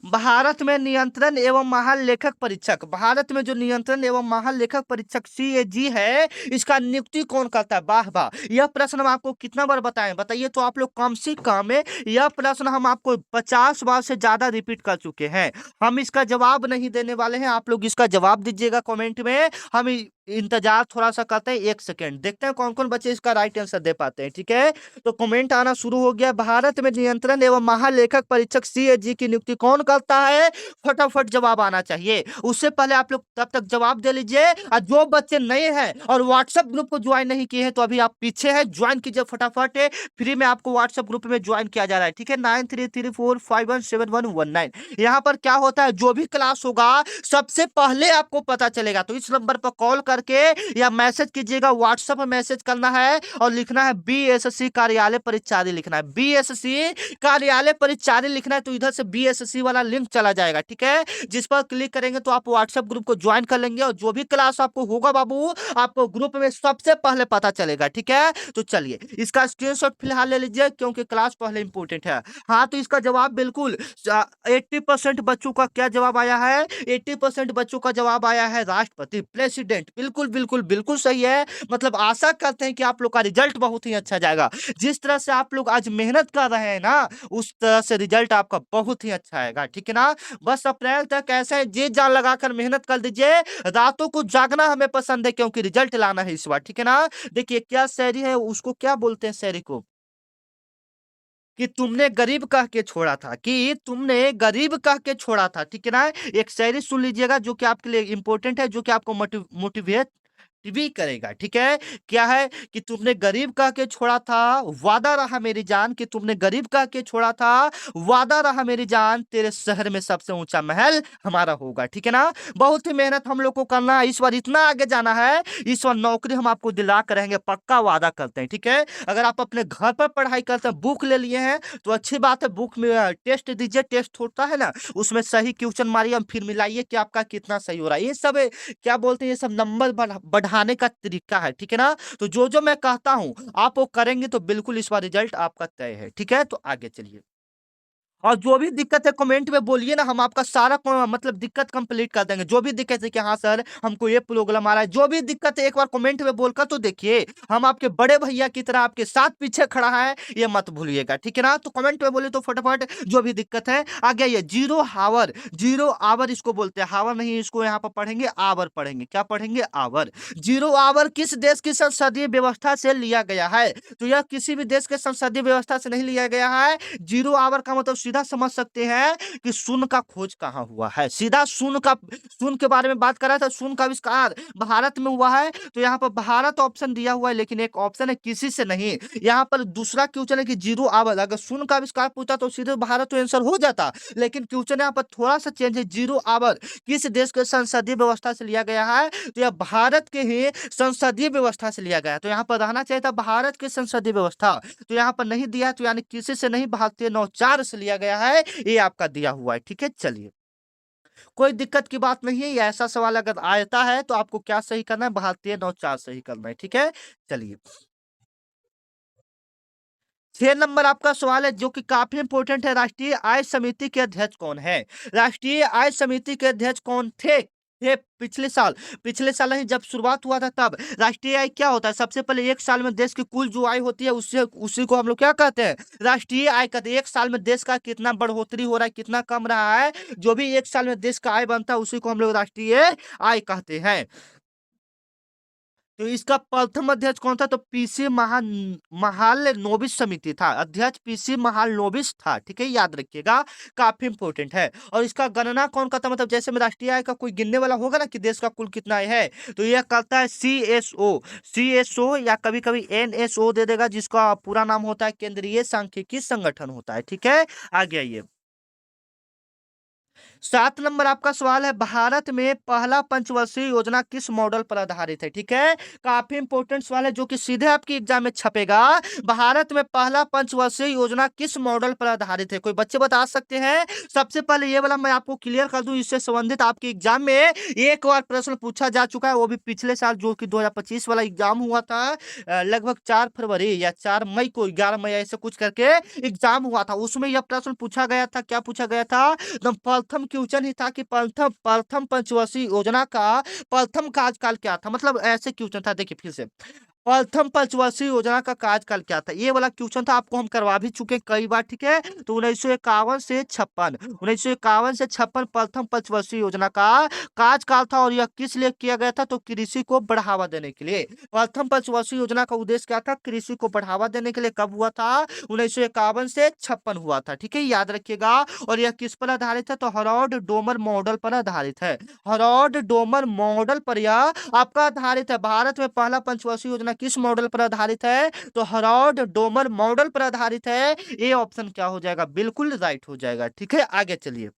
भारत में नियंत्रण एवं महालेखक परीक्षक, भारत में जो नियंत्रण एवं महालेखक परीक्षक सीएजी है, इसका नियुक्ति कौन करता है? वाह वाह, यह प्रश्न हम आपको कितना बार बताएं बताइए तो आप लोग कम से कम है, यह प्रश्न हम आपको 50 बार से ज्यादा रिपीट कर चुके हैं। हम इसका जवाब नहीं देने वाले हैं, आप लोग इसका जवाब दीजिएगा कमेंट में। हम इंतजार थोड़ा सा करते हैं, 1 सेकेंड, देखते हैं कौन कौन बच्चे इसका राइट आंसर दे पाते हैं, ठीक है। तो कमेंट आना शुरू हो गया। भारत में नियंत्रण एवं महालेखक परीक्षक सीएजी की नियुक्ति कौन करता है? फटाफट जवाब आना चाहिए। उससे पहले आप लोग तब तक जवाब दे लीजिए। और जो बच्चे नए हैं और व्हाट्सएप ग्रुप को ज्वाइन नहीं किए हैं तो अभी आप पीछे हैं, ज्वाइन कीजिए फटाफट। फ्री में आपको व्हाट्सएप ग्रुप में ज्वाइन किया जा रहा है, ठीक है। 9334517119। यहाँ पर क्या होता है, जो भी क्लास होगा सबसे पहले आपको पता चलेगा। तो इस नंबर पर कॉल करके या मैसेज कीजिएगा, व्हाट्सएप में मैसेज करना है और लिखना है बीएसएससी कार्यालय परिचारी, लिखना है बीएसएससी कार्यालय परिचारी लिखना है। तो इधर से बीएसएससी वाला लिंक चला जाएगा, ठीक है। जिस पर क्लिक करेंगे तो आप व्हाट्सएप ग्रुप को ज्वाइन कर लेंगे और जो भी क्लास आपको होगा बाबू, आपको ग्रुप में सबसे पहले पता चलेगा, ठीक है। तो चलिए इसका स्क्रीनशॉट फिलहाल ले लीजिए क्योंकि क्लास पहले इंपॉर्टेंट है। हाँ, तो इसका जवाब बिल्कुल 80% बच्चों का क्या जवाब आया है? 80% बच्चों का जवाब आया है राष्ट्रपति, प्रेसिडेंट। बिल्कुल बिल्कुल बिल्कुल सही है। मतलब आशा करते हैं कि आप लोग का रिजल्ट बहुत ही अच्छा जाएगा। जिस तरह से आप लोग आज मेहनत कर रहे हैं ना, उस तरह से रिजल्ट आपका बहुत ही अच्छा आएगा, ठीक है ना। बस अप्रैल तक ऐसे जी जान लगाकर मेहनत कर दीजिए। रातों को जागना हमें पसंद है क्योंकि रिजल्ट लाना है इस बार, ठीक है ना। देखिए क्या शायरी है, उसको क्या बोलते हैं शायरी को, कि तुमने गरीब कह के छोड़ा था, कि तुमने गरीब कह के छोड़ा था, ठीक है ना। एक शायरी सुन लीजिएगा जो कि आपके लिए इंपॉर्टेंट है, जो कि आपको मोटिवेट भी करेगा, ठीक है। क्या है कि तुमने गरीब कह के छोड़ा था, वादा रहा मेरी जान, कि तुमने गरीब कह के छोड़ा था, वादा रहा मेरी जान, तेरे शहर में सबसे ऊंचा महल हमारा होगा, ठीक है ना। बहुत ही मेहनत हम लोग को करना है इस बार, इतना आगे जाना है इस बार, नौकरी हम आपको दिला कर रहेंगे, पक्का वादा करते हैं, ठीक है। अगर आप अपने घर पर पढ़ाई करते हैं, बुक ले लिए हैं तो अच्छी बात है, बुक में टेस्ट दीजिए, टेस्ट होता है ना, उसमें सही क्वेश्चन मारिए, फिर मिलाइए कि आपका कितना सही हो रहा है। ये सब क्या बोलते हैं, ये सब नंबर बढ़ाने का तरीका है, ठीक है ना। तो जो जो मैं कहता हूं आप वो करेंगे तो बिल्कुल इस बार रिजल्ट आपका तय है, ठीक है। तो आगे चलिए। और जो भी दिक्कत है कमेंट में बोलिए ना, हम आपका सारा मतलब दिक्कत कंप्लीट कर देंगे। जो भी दिक्कत है कि हाँ सर हमको ये प्रॉब्लम आ रहा है, जो भी दिक्कत है एक बार कमेंट में बोलकर तो देखिए, हम आपके बड़े भैया की तरह आपके साथ पीछे खड़ा है, ये मत भूलिएगा, ठीक है ना। तो कमेंट में बोले तो फटाफट जो भी दिक्कत है। आगे ये जीरो हावर, जीरो आवर इसको बोलते हैं, हावर नहीं, इसको यहाँ पर पढ़ेंगे आवर, पढ़ेंगे क्या पढ़ेंगे? आवर। जीरो आवर किस देश की संसदीय व्यवस्था से लिया गया है? तो यह किसी भी देश के संसदीय व्यवस्था से नहीं लिया गया है। जीरो आवर का मतलब सीधा समझ सकते हैं कि शून्य का खोज कहाँ हुआ है। सीधा शून्य के बारे में बात कर रहा था, शून्य का आविष्कार भारत में हुआ है। तो यहाँ पर भारत ऑप्शन दिया हुआ है, लेकिन एक ऑप्शन है किसी से नहीं। यहाँ पर दूसरा क्वेश्चन है कि जीरो आवर, अगर शून्य का आविष्कार पूछता तो सीधे भारत तो आंसर हो जाता, लेकिन क्वेश्चन यहाँ पर थोड़ा सा चेंज है। जीरो आवर किस देश के संसदीय व्यवस्था से लिया गया है? तो यह भारत के ही संसदीय व्यवस्था से लिया गया है। तो यहाँ पर रहना चाहिए था भारत की संसदीय व्यवस्था, तो यहाँ पर नहीं दिया, तो यानी किसी से नहीं, भारतीय नौचार से लिया गया है, ये आपका दिया हुआ है, ठीक है। चलिए कोई दिक्कत की बात नहीं है, ये ऐसा सवाल अगर आता है तो आपको क्या सही करना है? भारतीय नौचार सही करना है, ठीक है। चलिए 6 नंबर आपका सवाल है जो कि काफी इंपॉर्टेंट है। राष्ट्रीय आय समिति के अध्यक्ष कौन है? राष्ट्रीय आय समिति के अध्यक्ष कौन थे पिछले साल नहीं, जब शुरुआत हुआ था तब। राष्ट्रीय आय क्या होता है? सबसे पहले एक साल में देश की कुल जो आय होती है उससे उसी को हम लोग क्या कहते हैं? राष्ट्रीय आय कहते हैं। एक साल में देश का कितना बढ़ोतरी हो रहा है, कितना कम रहा है, जो भी एक साल में देश का आय बनता है उसी को हम लोग राष्ट्रीय आय कहते हैं। तो इसका प्रथम अध्यक्ष कौन था? तो पीसी महालनोबिस समिति था, अध्यक्ष पीसी महालनोबिस था, ठीक है, याद रखिएगा, काफी इंपॉर्टेंट है। और इसका गणना कौन करता? मतलब जैसे में राष्ट्रीय आय का कोई गिनने वाला होगा ना कि देश का कुल कितना आय है, तो यह करता है सीएसओ या कभी कभी एनएसओ दे देगा, जिसका पूरा नाम होता है केंद्रीय सांख्यिकी संगठन होता है, ठीक है। आगे आइए। 7 नंबर आपका सवाल है, भारत में पहला पंचवर्षीय योजना किस मॉडल पर आधारित है? ठीक है, काफी इंपॉर्टेंट सवाल है जो कि सीधे आपके एग्जाम में छपेगा। भारत में पहला पंचवर्षीय योजना किस मॉडल पर आधारित है? कोई बच्चे बता सकते हैं? सबसे पहले ये वाला मैं आपको क्लियर कर दूं, इससे संबंधित आपके एग्जाम में एक बार प्रश्न पूछा जा चुका है, वो भी पिछले साल जो कि 2025 वाला एग्जाम हुआ था। लगभग 4 फरवरी या 4 मई को, 11 मई ऐसे कुछ करके एग्जाम हुआ था। उसमें यह प्रश्न पूछा गया था, क्या पूछा गया था? एकदम प्रथम क्वेश्चन ही था कि प्रथम प्रथम पंचवर्षीय योजना का प्रथम कार्यकाल क्या था। मतलब ऐसे क्वेश्चन था, देखिए फिर से, प्रथम पंचवर्षीय योजना का कार्यकाल क्या था, ये वाला क्वेश्चन था। आपको हम करवा भी चुके हैं कई बार, ठीक है। तो 1951 से 56, 1951 से 56 प्रथम पंचवर्षीय योजना का कार्यकाल था। और यह किस लिए किया गया था? तो कृषि को बढ़ावा देने के लिए। प्रथम पंचवर्षीय योजना का उद्देश्य क्या था? कृषि को बढ़ावा देने के लिए। कब हुआ था? 1951 से 56 हुआ था, ठीक है, याद रखिएगा। और यह किस पर आधारित है? तो हरॉड डोमर मॉडल पर आधारित है। हरॉड डोमर मॉडल पर यह आपका आधारित है। भारत में पहला पंचवर्षीय योजना किस मॉडल पर आधारित है? तो हरॉड डोमर मॉडल पर आधारित है। ये ऑप्शन क्या हो जाएगा? बिल्कुल राइट हो जाएगा, ठीक है। आगे चलिए,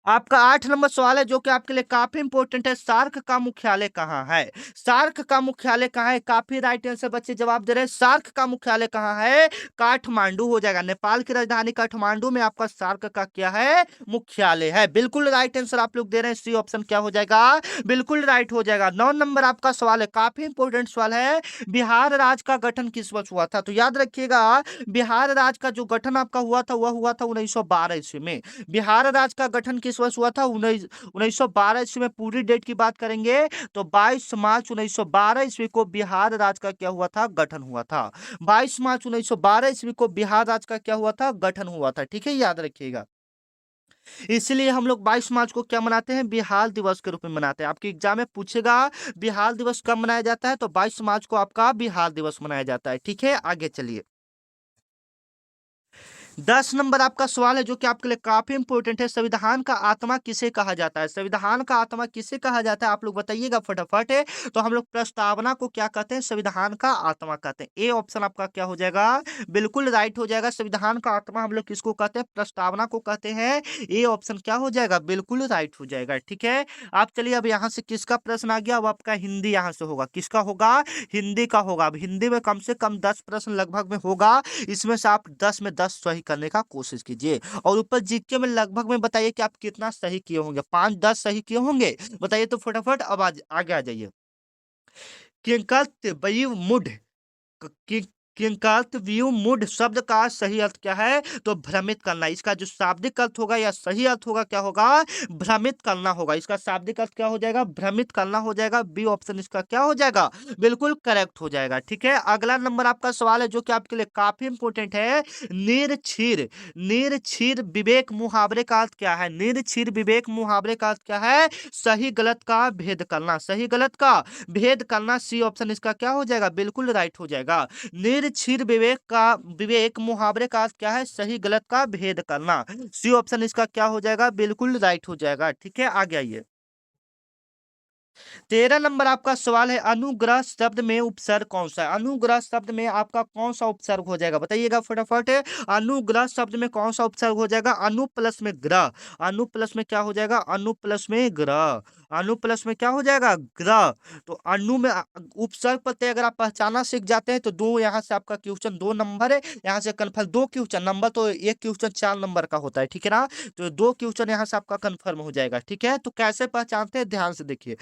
आपका 8 नंबर सवाल है जो कि आपके लिए काफी इंपॉर्टेंट है। सार्क का मुख्यालय कहाँ है? सार्क का मुख्यालय कहाँ है? काफी राइट आंसर बच्चे जवाब दे रहे हैं। सार्क का मुख्यालय कहाँ है? काठमांडू हो जाएगा। नेपाल की राजधानी काठमांडू में आपका सार्क का क्या है? मुख्यालय है। बिल्कुल राइट आंसर आप लोग दे रहे हैं। सी ऑप्शन क्या हो जाएगा? बिल्कुल राइट हो जाएगा। 9 नंबर आपका सवाल है, काफी इंपॉर्टेंट सवाल है। बिहार राज्य का गठन किस वर्ष हुआ था? तो याद रखिएगा, बिहार राज्य का जो गठन आपका हुआ था वह हुआ था 1912 ईस्वी में। बिहार राज्य का गठन किस वर्ष हुआ था? 1912 ईस्वी में। पूरी डेट की बात करेंगे तो 22 मार्च 1912 ईस्वी को बिहार राज्य का क्या हुआ था? गठन हुआ था। 22 मार्च 1912 ईस्वी को बिहार राज्य का क्या हुआ था? गठन हुआ था, ठीक है, याद रखिएगा। इसलिए हम लोग 22 मार्च को क्या मनाते हैं? बिहार दिवस के रूप में मनाते हैं। आपके एग्जाम में पूछेगा बिहार दिवस कब मनाया जाता है, तो 22 मार्च को आपका बिहार दिवस मनाया जाता है, ठीक है। आगे चलिए, 10 नंबर आपका सवाल है जो कि आपके लिए काफी इंपॉर्टेंट है। संविधान का आत्मा किसे कहा जाता है? संविधान का आत्मा किसे कहा जाता है? आप लोग बताइएगा फटाफट है। तो हम लोग प्रस्तावना को क्या कहते हैं? संविधान का आत्मा कहते हैं। ए ऑप्शन आपका क्या हो जाएगा? बिल्कुल राइट हो जाएगा। संविधान का आत्मा हम लोग किसको कहते हैं? प्रस्तावना को कहते हैं। ए ऑप्शन क्या हो जाएगा? बिल्कुल राइट हो जाएगा, ठीक है। आप चलिए, अब यहाँ से किसका प्रश्न आ गया? अब आपका हिंदी यहाँ से होगा। किसका होगा? हिंदी का होगा। अब हिंदी में कम से कम 10 प्रश्न लगभग में होगा। इसमें से आप 10 में 10 सही करने का कोशिश कीजिए। और ऊपर जीके में लगभग में बताइए कि आप कितना सही किए होंगे। 5-10 सही किए होंगे, बताइए तो फटाफट। अब आगे आ जाइए। किंकत मुड, कि किंकार्तव्यूम मूड शब्द का सही अर्थ क्या है? तो भ्रमित करना। इसका जो शाब्दिक अर्थ होगा या सही अर्थ होगा क्या होगा? भ्रमित करना होगा। इसका शाब्दिक अर्थ क्या हो जाएगा? भ्रमित करना हो जाएगा। बी ऑप्शन इसका क्या हो जाएगा? बिल्कुल करेक्ट हो जाएगा, ठीक है। अगला नंबर आपका सवाल है जो कि आपके लिए काफी इंपोर्टेंट है। निर्छीर, निर्छीर विवेक मुहावरे का अर्थ क्या है? निर्छीर विवेक मुहावरे का अर्थ क्या है? सही गलत का भेद करना। सही गलत का भेद करना। सी ऑप्शन इसका क्या हो जाएगा? बिल्कुल राइट हो जाएगा। निर्छीर विवेक मुहावरे का अर्थ क्या है? सही गलत का भेद करना। सी ऑप्शन इसका क्या हो जाएगा? बिल्कुल राइट हो जाएगा, ठीक है। आगे आइए, 13 नंबर आपका सवाल है, अनुग्रह शब्द में उपसर्ग कौन सा है? अनुग्रह शब्द में आपका कौन सा उपसर्ग हो जाएगा? बताइएगा फटाफट। अनुग्रह शब्द में कौन सा उपसर्ग हो जाएगा? अनु प्लस में ग्रह। अनु प्लस में क्या हो जाएगा? अनु प्लस में ग्रह। अनु प्लस में क्या हो जाएगा? ग्रह। तो अनु में उपसर्ग प्रत्यय अगर आप पहचाना सीख जाते हैं तो दो, यहाँ से आपका क्वेश्चन 2 नंबर है। यहाँ से कन्फर्म 2 क्वेश्चन, नंबर तो एक क्वेश्चन 4 नंबर का होता है, ठीक है ना। तो 2 क्वेश्चन यहाँ से आपका कन्फर्म हो जाएगा, ठीक है। तो कैसे पहचानते हैं, ध्यान से देखिए।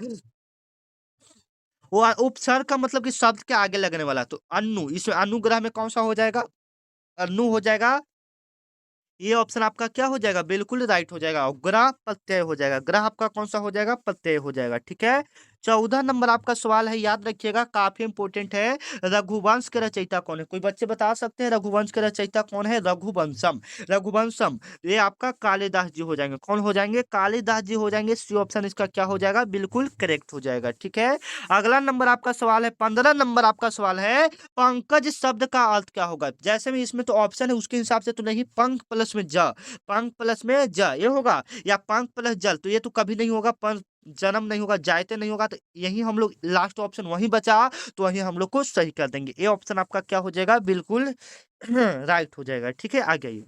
वो उपसर्ग का मतलब कि शब्द के आगे लगने वाला। तो अनु, इसमें अनुग्रह में कौन सा हो जाएगा? अनु हो जाएगा। ये ऑप्शन आपका क्या हो जाएगा? बिल्कुल राइट हो जाएगा। और ग्रह प्रत्यय हो जाएगा। ग्रह आपका कौन सा हो जाएगा? प्रत्यय हो जाएगा, ठीक है। 14 नंबर आपका सवाल है, याद रखिएगा, काफी इंपोर्टेंट है। रघुवंश के रचयिता कौन है? कोई बच्चे बता सकते हैं रघुवंश के रचयिता कौन है? रघुवंशम। रघुवंशम, ये आपका कालिदास जी हो जाएंगे। कौन हो जाएंगे? कालिदास जी हो जाएंगे। सी ऑप्शन इसका क्या हो जाएगा? बिल्कुल करेक्ट हो जाएगा, ठीक है। अगला नंबर आपका सवाल है, 15 नंबर आपका सवाल है, पंकज शब्द का अर्थ क्या होगा? जैसे में इसमें तो ऑप्शन है उसके हिसाब से तो नहीं। पंख प्लस में ज, पंख प्लस में ज ये होगा, या पंख प्लस जल, तो ये तो कभी नहीं होगा। पंख जन्म नहीं होगा, जायते नहीं होगा। तो यही हम लोग लास्ट ऑप्शन वही बचा, तो वही हम लोग को सही कर देंगे। ये ऑप्शन आपका क्या हो जाएगा? बिल्कुल राइट हो जाएगा, ठीक है। आगे आइए,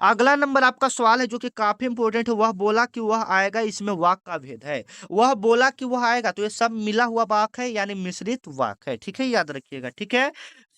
अगला नंबर आपका सवाल है जो कि काफी इंपॉर्टेंट है। वह बोला कि वह आएगा, इसमें वाक का भेद है। वह बोला कि वह आएगा, तो ये सब मिला हुआ वाक है यानी मिश्रित वाक है। ठीक है, याद रखिएगा। ठीक है,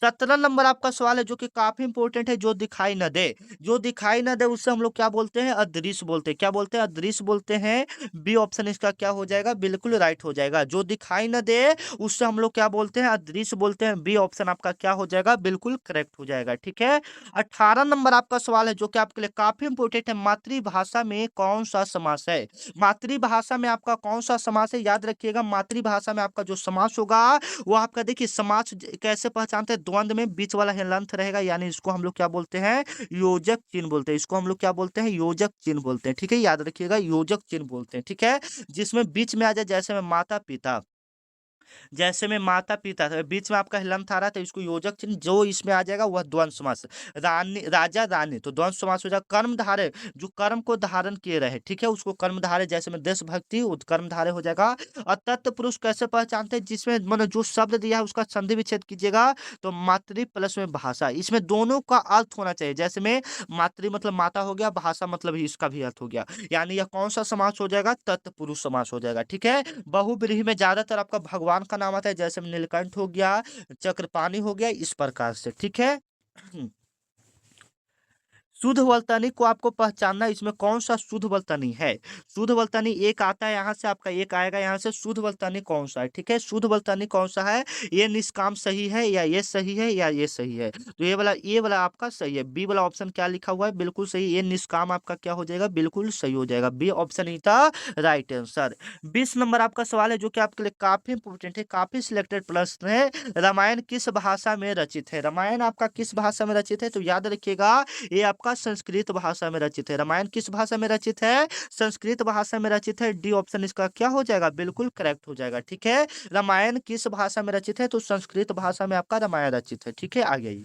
17 नंबर आपका सवाल है जो कि काफी इंपॉर्टेंट है। जो दिखाई न दे, जो दिखाई न दे उससे हम लोग क्या बोलते हैं? अदृश्य बोलते हैं। क्या बोलते हैं? अदृश्य बोलते हैं। बी ऑप्शन इसका क्या हो जाएगा? बिल्कुल राइट हो जाएगा। जो दिखाई न दे उससे हम लोग क्या बोलते हैं? अदृश्य बोलते हैं। बी ऑप्शन आपका क्या हो जाएगा? बिल्कुल करेक्ट हो जाएगा। ठीक है, 18 नंबर आपका सवाल है जो कि आपके लिए काफी इंपोर्टेंट है। मातृभाषा में कौन सा समास है? मातृभाषा में आपका कौन सा समास है? याद रखिएगा, मातृभाषा में आपका जो समास होगा वो आपका, देखिए समास कैसे पहचानते हैं? द्वंद में बीच वाला हलंत रहेगा, यानी इसको हम लोग क्या बोलते हैं? योजक चिन्ह बोलते हैं। इसको हम लोग क्या बोलते हैं? योजक चिन्ह बोलते हैं। ठीक है, याद रखिएगा, योजक चिन्ह बोलते हैं। ठीक है, जिसमें बीच में आ जाए, जैसे में माता पिता, जैसे में माता पिता था, बीच में आपका हलंत आ रहा है तो इसको योजक चिन्ह, जो इसमें आ जाएगा वह द्वंद्व समास। रानी, राजा रानी, तो द्वंद्व समास हो जाएगा। कर्म धारे, जो कर्म को धारण किए रहे, ठीक है, उसको कर्म धारे, जैसे में देशभक्ति, कर्म धारे हो जाएगा। और तत्पुरुष कैसे पहचानते हैं? जिसमें मतलब जो शब्द दिया है उसका संधि विच्छेद कीजिएगा, तो मातृ प्लस में भाषा, इसमें दोनों का अर्थ होना चाहिए। जैसे में मातृ मतलब माता हो गया, भाषा मतलब ही इसका भी अर्थ हो गया, यानी यह कौन सा समास हो जाएगा? तत्पुरुष समास हो जाएगा। ठीक है, बहुब्रीहि में ज्यादातर आपका भगवान का नाम आता है, जैसे में नीलकंठ हो गया, चक्रपाणी हो गया, इस प्रकार से। ठीक है, शुद्ध वर्तनी को आपको पहचानना है, इसमें कौन सा शुद्ध वर्तनी है? शुद्ध वर्तनी एक आता है यहाँ से, आपका एक आएगा यहाँ से। शुद्ध वर्तनी कौन सा है? ठीक है, शुद्ध वर्तनी कौन सा है? ये निष्काम सही है, या ये सही है, या ये सही है? तो ये वाला आपका सही है। बी वाला ऑप्शन क्या लिखा हुआ है? बिल्कुल सही। ये निष्काम आपका क्या हो जाएगा? बिल्कुल सही हो जाएगा। B option is the right answer. 20 number आपका सवाल है जो कि आपके लिए काफी इंपोर्टेंट है, काफी सिलेक्टेड प्रश्न है। रामायण किस भाषा में रचित है? रामायण आपका किस भाषा में रचित है? तो याद रखिएगा, ये आपका संस्कृत भाषा में रचित है। रामायण किस भाषा में रचित है? संस्कृत भाषा में रचित है। डी ऑप्शन इसका क्या हो जाएगा? बिल्कुल करेक्ट हो जाएगा। ठीक है, रामायण किस भाषा में रचित है? तो संस्कृत भाषा में आपका रामायण रचित है। ठीक है, आगे आइए।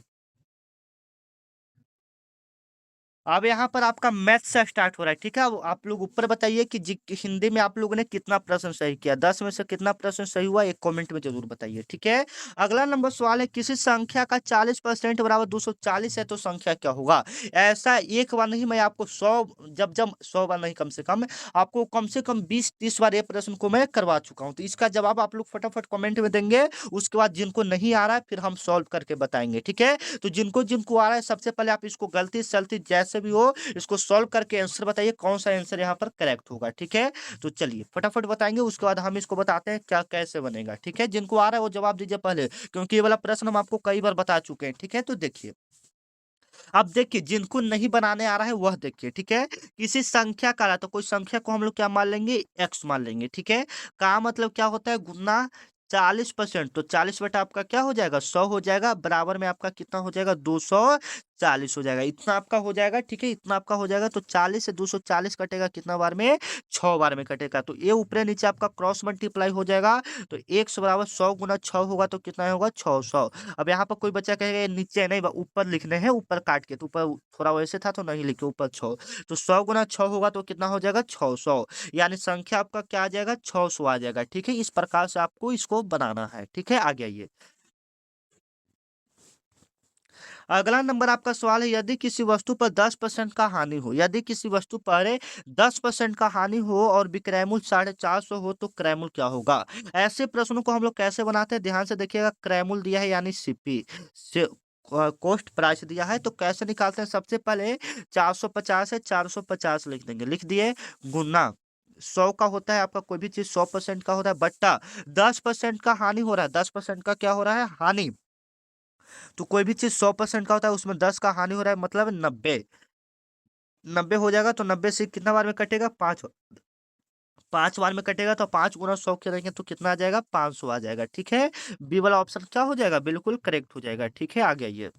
अब यहाँ पर आपका मैथ से स्टार्ट हो रहा है। ठीक है, अब आप लोग ऊपर बताइए कि हिंदी में आप लोगों ने कितना प्रश्न सही किया, 10 में से कितना प्रश्न सही हुआ, एक कमेंट में जरूर बताइए। ठीक है, अगला नंबर सवाल है, किसी संख्या का 40% बराबर 240 है तो संख्या क्या होगा? ऐसा एक बार नहीं, मैं आपको 100, जब जब 100 बार नहीं, कम से कम 20-30 बार ये प्रश्न को मैं करवा चुका हूँ। तो इसका जवाब आप लोग फटाफट कमेंट में देंगे। उसके बाद जिनको नहीं आ रहा है फिर हम सॉल्व करके बताएंगे। ठीक है, तो जिनको जिनको आ रहा है, सबसे पहले आप इसको गलती सलती जैसे भी हो, इसको सॉल्व करके आंसर बताइए, कौन सा आंसर यहाँ पर करेक्ट होगा। ठीक है, तो चलिए फटाफट बताएंगे, उसके बाद हम इसको बताते हैं क्या कैसे बनेगा। ठीक है, जिनको आ रहा है वो जवाब दीजिए पहले, क्योंकि ये वाला प्रश्न हम आपको कई बार बता चुके हैं। ठीक है, तो देखिए, अब देखिए जिनको नहीं बनाने आ रहा है वह देखिए। ठीक है, किसी संख्या का रहा है तो कोई संख्या को हम लोग क्या मान लेंगे? एक्स मान लेंगे। ठीक है, का मतलब क्या होता है? गुना 40%, तो 40 बटा आपका क्या हो जाएगा? 100 हो जाएगा, बराबर में आपका कितना हो जाएगा? 240 हो जाएगा। इतना आपका हो जाएगा। ठीक है, इतना आपका हो जाएगा। तो 40 से 240 कटेगा कितना बार में? 6 बार में कटेगा। तो ये ऊपर नीचे आपका क्रॉस मल्टीप्लाई हो जाएगा। तो 100 बराबर 100 गुना 6 होगा, तो कितना होगा? 600। अब यहाँ पर कोई बच्चा कहेगा ये नीचे नहीं, ऊपर लिखने हैं, ऊपर काट के, तो ऊपर थोड़ा वैसे था तो नहीं लिखे, ऊपर 6। तो 100 गुना 6 होगा तो कितना हो जाएगा? 600, यानी संख्या आपका क्या आ जाएगा? 600 आ जाएगा। ठीक है, इस प्रकार से आपको इसको बनाना है। ठीक है, आगे आइए। अगला नंबर आपका सवाल है, यदि किसी वस्तु पर 10% का हानि हो, यदि किसी वस्तु पर 10% का हानि हो और विक्रय मूल्य 450 हो तो क्रय मूल्य क्या होगा? ऐसे प्रश्नों को हम लोग कैसे बनाते हैं? ध्यान से देखिएगा, क्रय मूल्य दिया है यानी सीपी से, कॉस्ट प्राइस दिया है, तो कैसे निकालते हैं? सबसे पहले 450 है, 450 लिख देंगे, लिख दिए, गुना 100 का होता है आपका, कोई भी चीज 100% का होता है, बट्टा 10% का हानि हो रहा है, 10% का क्या हो रहा है? हानि। तो कोई भी चीज 100% का होता है, उसमें 10 का हानि हो रहा है, मतलब 90। 90 हो जाएगा, तो 90 से कितना बार में कटेगा? 5। 5 बार में कटेगा, तो 5 गुना 100 करेंगे तो कितना आ जाएगा? 500 आ जाएगा। ठीक है, बी वाला ऑप्शन क्या हो जाएगा? बिल्कुल करेक्ट हो जाएगा। ठीक है, आगे आइए।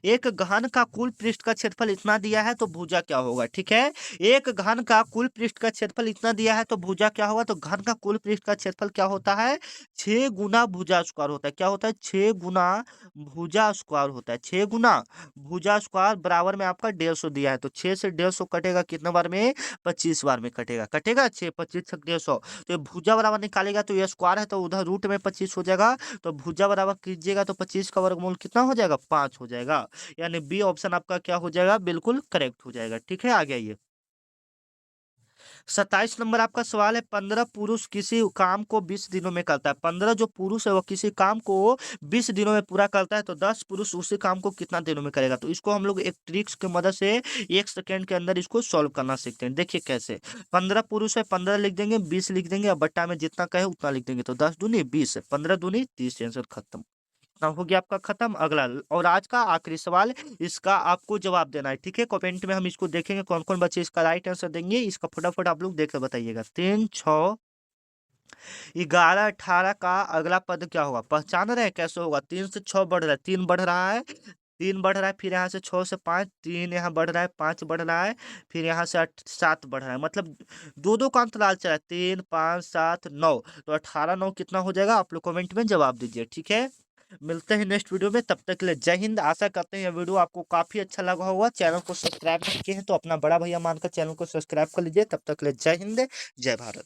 एक घन का कुल पृष्ठ का क्षेत्रफल इतना दिया है तो भुजा क्या होगा? ठीक है, एक घन का कुल पृष्ठ का क्षेत्रफल इतना दिया है तो भुजा क्या होगा? तो घन का कुल पृष्ठ का क्षेत्रफल क्या होता है? 6 गुना भुजा स्क्वायर होता है। क्या होता है? 6 गुना भुजा स्क्वायर होता है। 6 गुना भुजा स्क्वायर बराबर में आपका 150 दिया है, तो 6 से 150 कटेगा कितने बार में? 25 बार में कटेगा। कटेगा 6, 25 से 150, तो ये भुजा बराबर निकालेगा तो ये स्क्वायर है तो उधर रूट में 25 हो जाएगा, तो भुजा बराबर कीजिएगा तो 25 का वर्गमूल कितना हो जाएगा? 5 हो जाएगा। जाएगा, यानी बी ऑप्शन आपका क्या हो जाएगा, बिल्कुल करेक्ट हो जाएगा। ठीक है, आगे आइए। 27 नंबर आपका सवाल है, 15 पुरुष किसी काम को 20 दिनों में करता है। 15 जो पुरुष है वो किसी काम को 20 दिनों में पूरा करता है, तो 10 पुरुष उसी काम को कितना दिनों में करेगा। तो इसको हम लोग एक ट्रिक्स की मदद से 1 सेकेंड के अंदर इसको सॉल्व करना सीखते हैं। देखिए कैसे। 15 पुरुष है, 15 लिख देंगे, 20 लिख देंगे, और बट्टा में जितना कहे उतना लिख देंगे, तो 10 दूनी 20, 15 दूनी 30, आंसर खत्म। ना हो गया आपका खत्म। अगला और आज का आखिरी सवाल, इसका आपको जवाब देना है। ठीक है, कमेंट में हम इसको देखेंगे कौन कौन बच्चे इसका राइट आंसर देंगे। इसका फटाफट आप लोग देख कर बताइएगा। 3, 6, 11, 18 का अगला पद क्या होगा, पहचान रहे हैं कैसे होगा। 3 से 6 बढ़ रहा है, 3 बढ़ रहा है, 3 बढ़ रहा है, फिर यहाँ से 6 से 5, 3 यहाँ बढ़ रहा है, 5 बढ़ रहा है, फिर यहाँ से 7 बढ़ रहा है, मतलब दो दो का अंतराल चला है, 3, 5, 7, 9, तो 18, 9 कितना हो जाएगा, आप लोग कमेंट में जवाब दीजिए। ठीक है, मिलते हैं नेक्स्ट वीडियो में, तब तक के लिए जय हिंद। आशा करते हैं यह वीडियो आपको काफी अच्छा लगा होगा। चैनल को सब्सक्राइब नहीं किए हैं तो अपना बड़ा भैया मानकर चैनल को सब्सक्राइब कर लीजिए। तब तक के लिए जय हिंद, जय भारत।